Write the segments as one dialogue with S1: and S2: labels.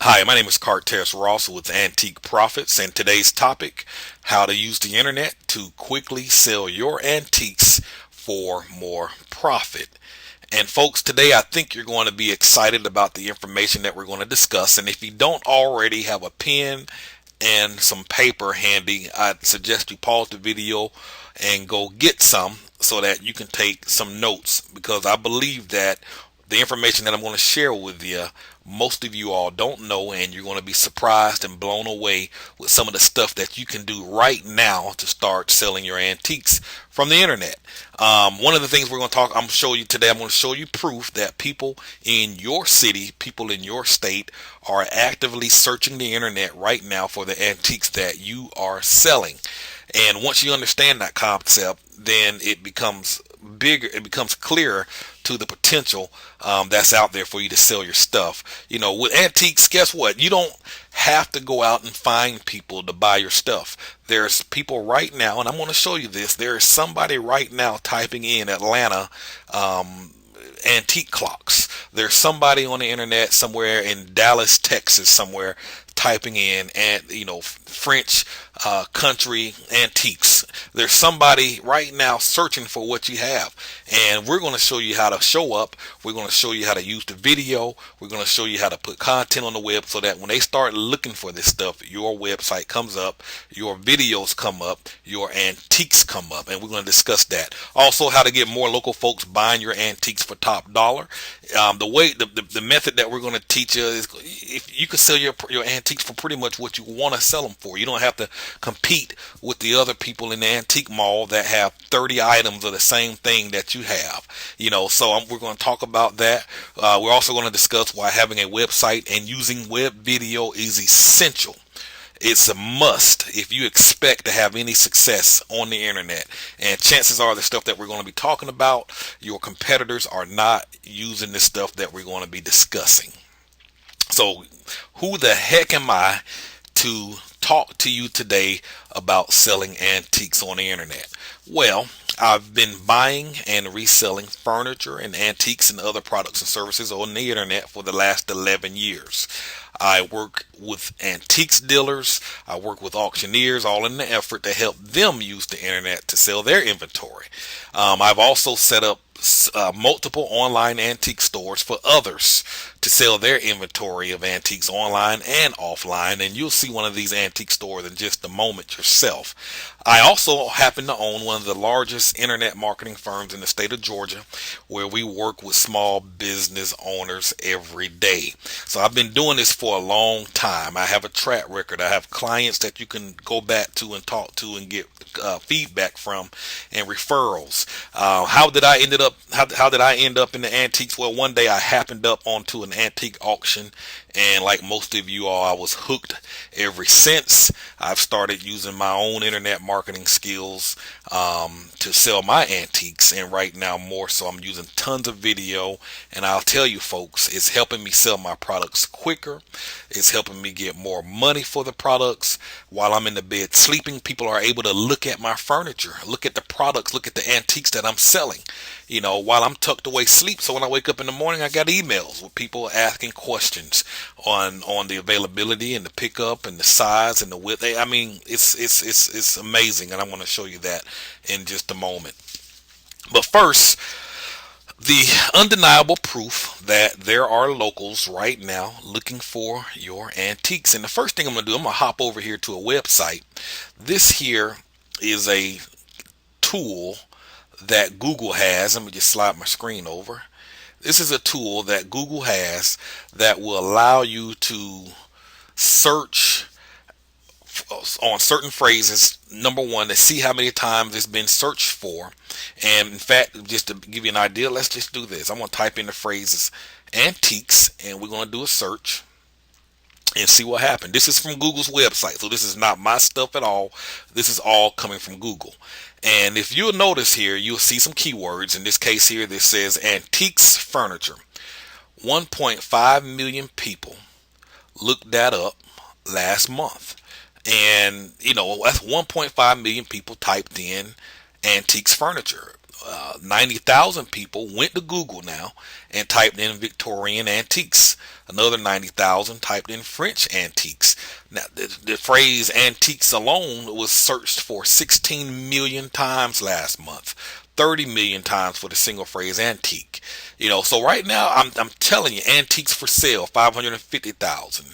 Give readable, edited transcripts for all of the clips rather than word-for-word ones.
S1: Hi, my name is Cartes Ross with Antique Profits, and today's topic: how to use the internet to quickly sell your antiques for more profit. And folks, today I think you're going to be excited about the information that we're going to discuss. And if you don't already have a pen and some paper handy, I'd suggest you pause the video and go get some so that you can take some notes, because I believe that the information that I'm going to share with you, most of you all don't know, and you're going to be surprised and blown away with some of the stuff that you can do right now to start selling your antiques from the internet. One of the things I'm going to show you today, I'm going to show you proof that people in your city, people in your state are actively searching the internet right now for the antiques that you are selling. And once you understand that concept, then it becomes bigger, it becomes clearer to the potential that's out there for you to sell your stuff. You know, with antiques, guess what? You don't have to go out and find people to buy your stuff. There's people right now, and I'm going to show you this. There is somebody right now typing in Atlanta antique clocks. There's somebody on the internet somewhere in Dallas, Texas, somewhere typing in and French country antiques. There's somebody right now searching for what you have, and we're going to show you how to show up. We're going to show you how to use the video. We're going to show you how to put content on the web so that when they start looking for this stuff, your website comes up, your videos come up, your antiques come up, and we're going to discuss that. Also, how to get more local folks buying your antiques for top dollar. The method that we're going to teach you is, if you can sell your antiques for pretty much what you want to sell them for. You don't have to compete with the other people in the antique mall that have 30 items of the same thing that you have. We're going to talk about that. We're also going to discuss why having a website and using web video is essential. It's a must if you expect to have any success on the internet. And chances are the stuff that we're going to be talking about, your competitors are not using the stuff that we're going to be discussing. So who the heck am I to talk to you today about selling antiques on the internet? Well, I've been buying and reselling furniture and antiques and other products and services on the internet for the last 11 years. I work with antiques dealers, I work with auctioneers, all in the effort to help them use the internet to sell their inventory. I've also set up multiple online antique stores for others to sell their inventory of antiques online and offline, and you'll see one of these antique stores in just a moment yourself. I also happen to own one of the largest internet marketing firms in the state of Georgia, where we work with small business owners every day. So I've been doing this for a long time. I have a track record. I have clients that you can go back to and talk to and get feedback from and referrals. How did I end up in the antiques? Well, one day I happened up onto an antique auction, and like most of you all, I was hooked ever since. I've started using my own internet marketing skills to sell my antiques, and right now more so I'm using tons of video, and I'll tell you folks, it's helping me sell my products quicker. It's helping me get more money for the products. While I'm in the bed sleeping, people are able to look at my furniture, look at the products, look at the antiques that I'm selling, while I'm tucked away sleep. So when I wake up in the morning, I got emails with people asking questions on the availability and the pickup and the size and the width. I mean, it's amazing, and I want to show you that in just a moment. But first, the undeniable proof that there are locals right now looking for your antiques. And the first thing I'm going to do, I'm going to hop over here to a website. This here is a tool that Google has. Let me just slide my screen over. This is a tool that Google has that will allow you to search on certain phrases. Number one, to see how many times it's been searched for. And in fact, just to give you an idea, let's just do this. I'm going to type in the phrases antiques, and we're going to do a search and see what happened. This is from Google's website, so this is not my stuff at all. This is all coming from Google. And if you'll notice here, you'll see some keywords. In this case here, this says antiques furniture. 1.5 million people looked that up last month. And, that's 1.5 million people typed in antiques furniture. 90,000 people went to Google now and typed in Victorian antiques. Another 90,000 typed in French antiques. Now, the phrase antiques alone was searched for 16 million times last month. 30 million times for the single phrase antique. So right now I'm telling you, antiques for sale, 550,000.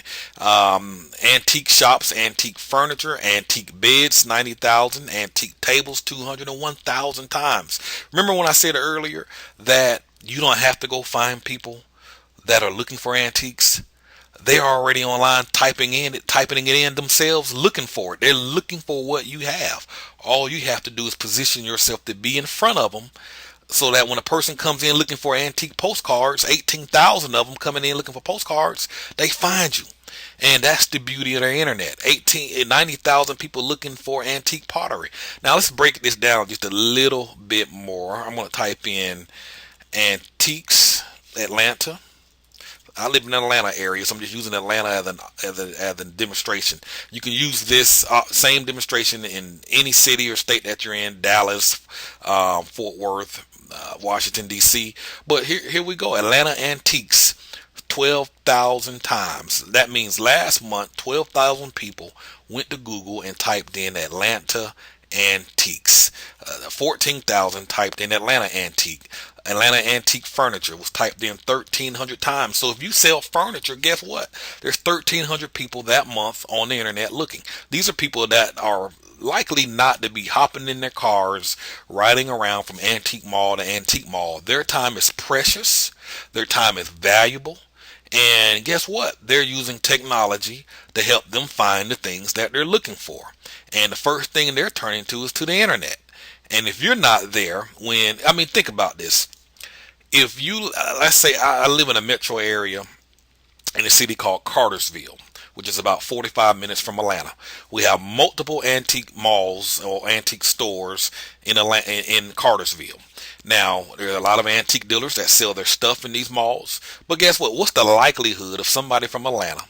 S1: Antique shops, antique furniture, antique beds, 90,000. Antique tables, 201,000 times. Remember when I said earlier that you don't have to go find people that are looking for antiques? They're already online typing it in themselves, looking for it. They're looking for what you have. All you have to do is position yourself to be in front of them, so that when a person comes in looking for antique postcards, 18,000 of them coming in looking for postcards, they find you. And that's the beauty of the internet. 90,000 people looking for antique pottery. Now let's break this down just a little bit more. I'm going to type in antiques Atlanta. I live in the Atlanta area, so I'm just using Atlanta as a demonstration. You can use this same demonstration in any city or state that you're in: Dallas, Fort Worth, Washington D.C. But here we go. Atlanta antiques, 12,000 times. That means last month 12,000 people went to Google and typed in Atlanta antiques. 14,000 typed in Atlanta antique. Atlanta antique furniture was typed in 1,300 times. So if you sell furniture, guess what? There's 1,300 people that month on the internet looking. These are people that are likely not to be hopping in their cars, riding around from antique mall to antique mall. Their time is precious. Their time is valuable. And guess what? They're using technology to help them find the things that they're looking for. And the first thing they're turning to is to the internet. And if you're not there think about this. If you, let's say I live in a metro area in a city called Cartersville, which is about 45 minutes from Atlanta. We have multiple antique malls or antique stores in Cartersville. Now, there are a lot of antique dealers that sell their stuff in these malls. But guess what? What's the likelihood of somebody from Atlanta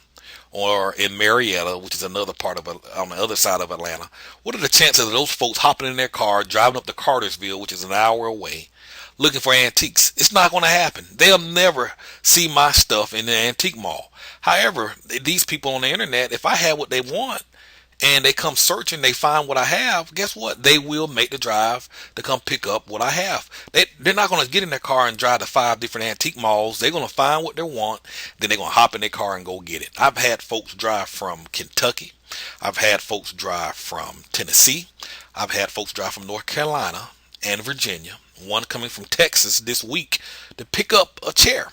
S1: or in Marietta, which is another part of on the other side of Atlanta? What are the chances of those folks hopping in their car, driving up to Cartersville, which is an hour away, looking for antiques? It's not going to happen. They'll never see my stuff in the antique mall. However, these people on the internet, if I have what they want and they come searching, they find what I have, guess what? They will make the drive to come pick up what I have. They're not going to get in their car and drive to 5 different antique malls. They're going to find what they want, then they're going to hop in their car and go get it. I've had folks drive from Kentucky. I've had folks drive from Tennessee. I've had folks drive from North Carolina and Virginia. One coming from Texas this week to pick up a chair.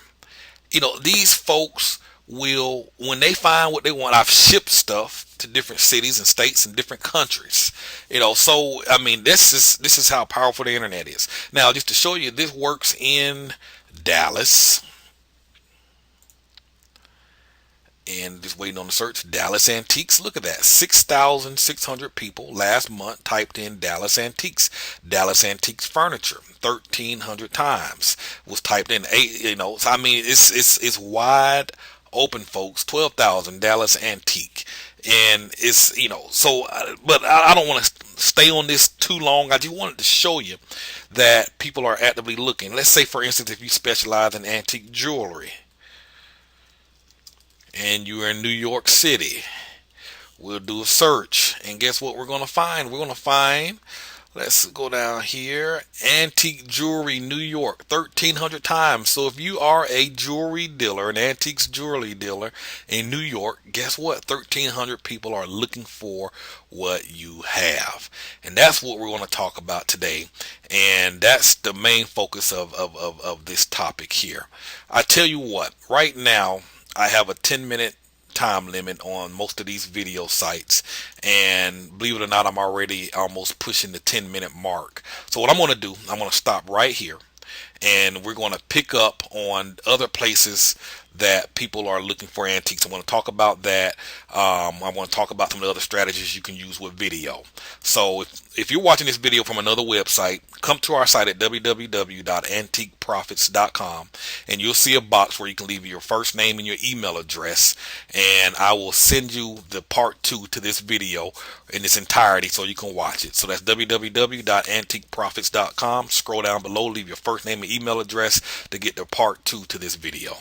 S1: These folks will, when they find what they want, I've shipped stuff to different cities and states and different countries. This is how powerful the internet is. Now, just to show you, this works in Dallas. And just waiting on the search, Dallas Antiques. Look at that. 6,600 people last month typed in Dallas Antiques. Dallas Antiques Furniture, 1,300 times was typed in. It's wide open, folks. 12,000 Dallas Antique. And but I don't want to stay on this too long. I just wanted to show you that people are actively looking. Let's say, for instance, if you specialize in antique jewelry, and you're in New York City, we'll do a search, and guess what we're going to find? We're going to find, let's go down here, antique jewelry New York, 1,300 times. So if you are a jewelry dealer, an antiques jewelry dealer in New York, guess what? 1,300 people are looking for what you have. And that's what we're going to talk about today. And that's the main focus of this topic here. I tell you what, right now, I have a 10-minute time limit on most of these video sites, and believe it or not, I'm already almost pushing the 10-minute mark. So what I'm going to do, I'm going to stop right here, and we're going to pick up on other places that people are looking for antiques. I want to talk about that. I want to talk about some of the other strategies you can use with video. So if you're watching this video from another website, come to our site at www.antiqueprofits.com, and you'll see a box where you can leave your first name and your email address, and I will send you the part 2 to this video in its entirety so you can watch it. So that's www.antiqueprofits.com. Scroll down below, leave your first name and email address to get the part 2 to this video.